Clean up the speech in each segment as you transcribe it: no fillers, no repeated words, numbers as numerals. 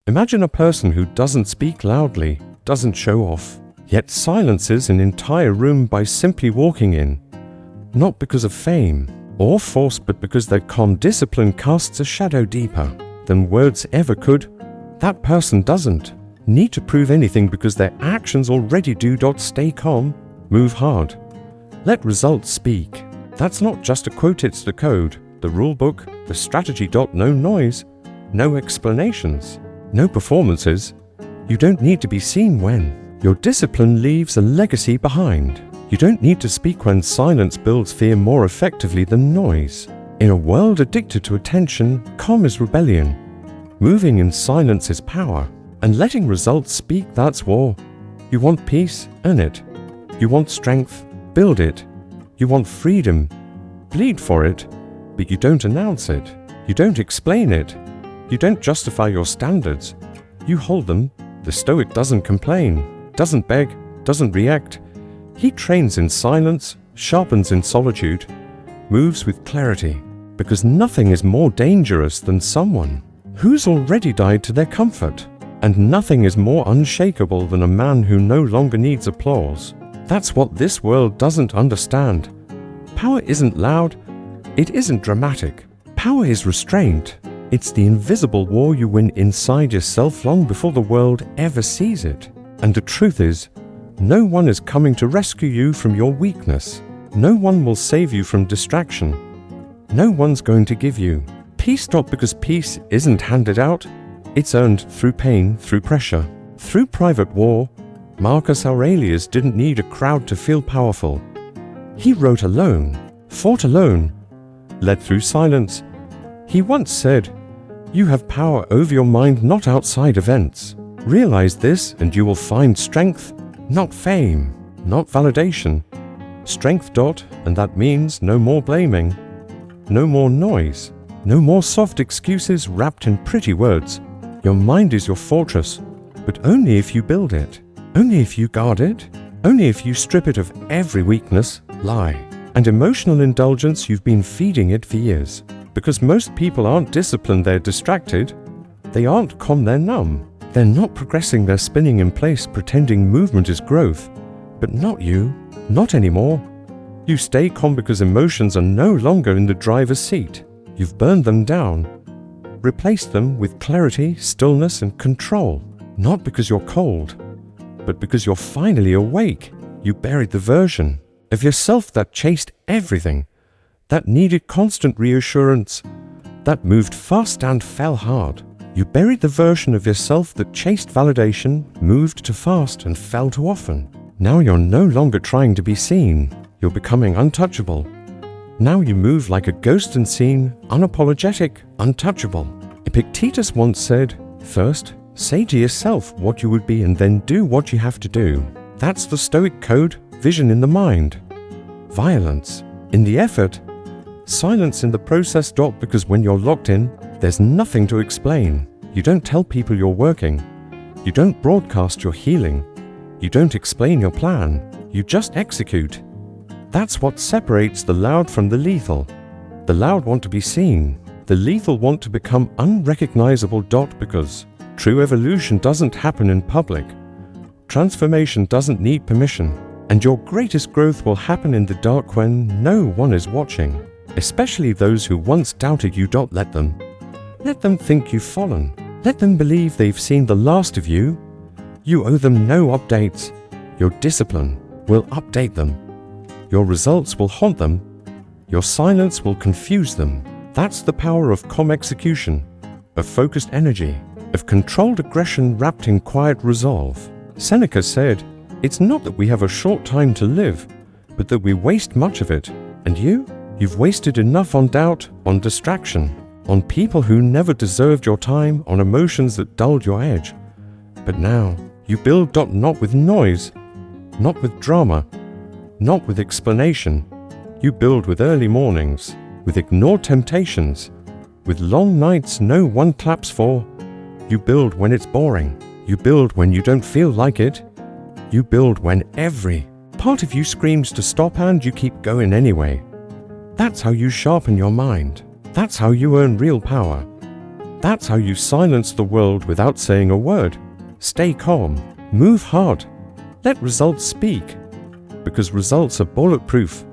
Imagine a person who doesn't speak loudly, doesn't show off, yet silences an entire room by simply walking in. Not because of fame or force, but because their calm discipline casts a shadow deeper than words ever could. That person doesn't need to prove anything because their actions already do. Stay calm, move hard, let results speak. That's not just a quote, it's the code, the rule book, the strategy. No noise, no explanations, no performances. You don't need to be seen when your discipline leaves a legacy behind. You don't need to speak when silence builds fear more effectively than noise. In a world addicted to attention, calm is rebellion. Moving in silence is power. And letting results speak, that's war. You want peace? Earn it. You want strength? Build it. You want freedom? Bleed for it. But you don't announce it. You don't explain it. You don't justify your standards. You hold them. The Stoic doesn't complain, doesn't beg, doesn't react. He trains in silence, sharpens in solitude, moves with clarity, because nothing is more dangerous than someone who's already died to their comfort. And nothing is more unshakable than a man who no longer needs applause. That's what this world doesn't understand. Power isn't loud, it isn't dramatic. Power is restraint. It's the invisible war you win inside yourself long before the world ever sees it. And the truth is, no one is coming to rescue you from your weakness. No one will save you from distraction. No one's going to give you peace. Because peace isn't handed out. It's earned through pain, through pressure, through private war. Marcus Aurelius didn't need a crowd to feel powerful. He wrote alone, fought alone, led through silence. He once said, "You have power over your mind, not outside events. Realize this and you will find strength, not fame, not validation. Strength. And that means no more blaming, no more noise, no more soft excuses wrapped in pretty words. Your mind is your fortress, but only if you build it, only if you guard it, only if you strip it of every weakness, lie, and emotional indulgence you've been feeding it for years. Because most people aren't disciplined, they're distracted. They aren't calm, they're numb. They're not progressing, they're spinning in place, pretending movement is growth. But not you, not anymore. You stay calm because emotions are no longer in the driver's seat. You've burned them down. Replace them with clarity, stillness, and control. Not because you're cold, but because you're finally awake. You buried the version of yourself that chased everything, that needed constant reassurance, that moved fast and fell hard. You buried the version of yourself that chased validation, moved too fast, and fell too often. Now you're no longer trying to be seen. You're becoming untouchable. Now you move like a ghost unseen, unapologetic, untouchable. Epictetus once said, "First, say to yourself what you would be and then do what you have to do." That's the Stoic code, vision in the mind, violence in the effort, silence in the process. Because when you're locked in, there's nothing to explain. You don't tell people you're working. You don't broadcast your healing. You don't explain your plan. You just execute. That's what separates the loud from the lethal. The loud want to be seen. The lethal want to become unrecognizable. Because true evolution doesn't happen in public. Transformation doesn't need permission. And your greatest growth will happen in the dark when no one is watching. Especially those who once doubted you. Let them think you've fallen. Let them believe they've seen the last of you. You owe them no updates. Your discipline will update them. Your results will haunt them. Your silence will confuse them. That's the power of calm execution, of focused energy, of controlled aggression wrapped in quiet resolve. Seneca said, "It's not that we have a short time to live, but that we waste much of it. And you've wasted enough on doubt, on distraction, on people who never deserved your time, on emotions that dulled your edge. But now, you build. Not with noise, not with drama, not with explanation. You build with early mornings, with ignored temptations, with long nights no one claps for. You build when it's boring. You build when you don't feel like it. You build when every part of you screams to stop and you keep going anyway. That's how you sharpen your mind. That's how you earn real power. That's how you silence the world without saying a word. Stay calm. Move hard. Let results speak. Because results are bulletproof.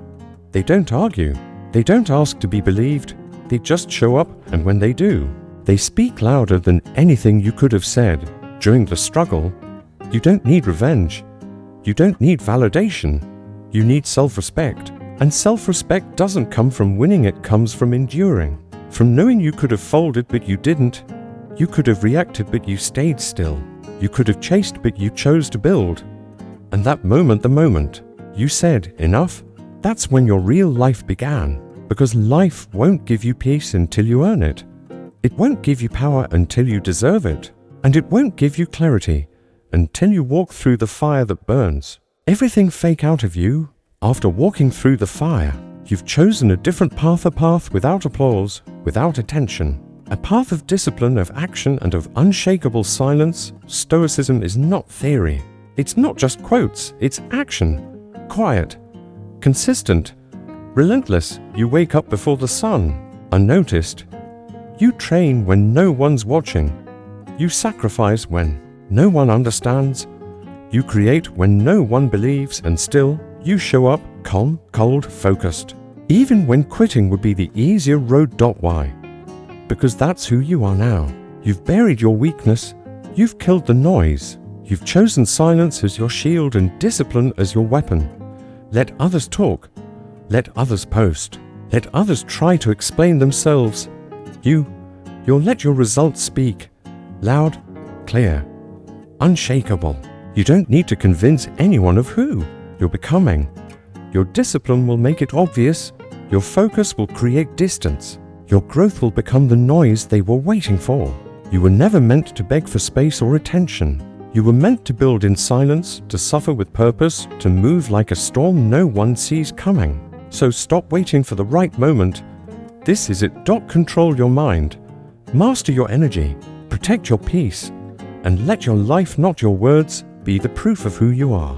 They don't argue. They don't ask to be believed. They just show up, and when they do, they speak louder than anything you could have said. During the struggle, you don't need revenge. You don't need validation. You need self-respect. And self-respect doesn't come from winning, it comes from enduring. From knowing you could have folded but you didn't. You could have reacted but you stayed still. You could have chased but you chose to build. And that moment, the moment you said enough, that's when your real life began. Because life won't give you peace until you earn it. It won't give you power until you deserve it. And it won't give you clarity until you walk through the fire that burns. Everything fake out of you, after walking through the fire, you've chosen a different path, a path without applause, without attention. A path of discipline, of action, and of unshakable silence. Stoicism is not theory. It's not just quotes, it's action. Quiet, consistent, relentless. You wake up before the sun, unnoticed. You train when no one's watching. You sacrifice when no one understands. You create when no one believes, and still, you show up calm, cold, focused. Even when quitting would be the easier road. Why? Because that's who you are now. You've buried your weakness. You've killed the noise. You've chosen silence as your shield and discipline as your weapon. Let others talk. Let others post. Let others try to explain themselves. You'll let your results speak. Loud, clear, unshakable. You don't need to convince anyone of who you're becoming. Your discipline will make it obvious. Your focus will create distance. Your growth will become the noise they were waiting for. You were never meant to beg for space or attention. You were meant to build in silence, to suffer with purpose, to move like a storm no one sees coming. So stop waiting for the right moment. This is it. Control your mind. Master your energy. Protect your peace. And let your life, not your words, be the proof of who you are.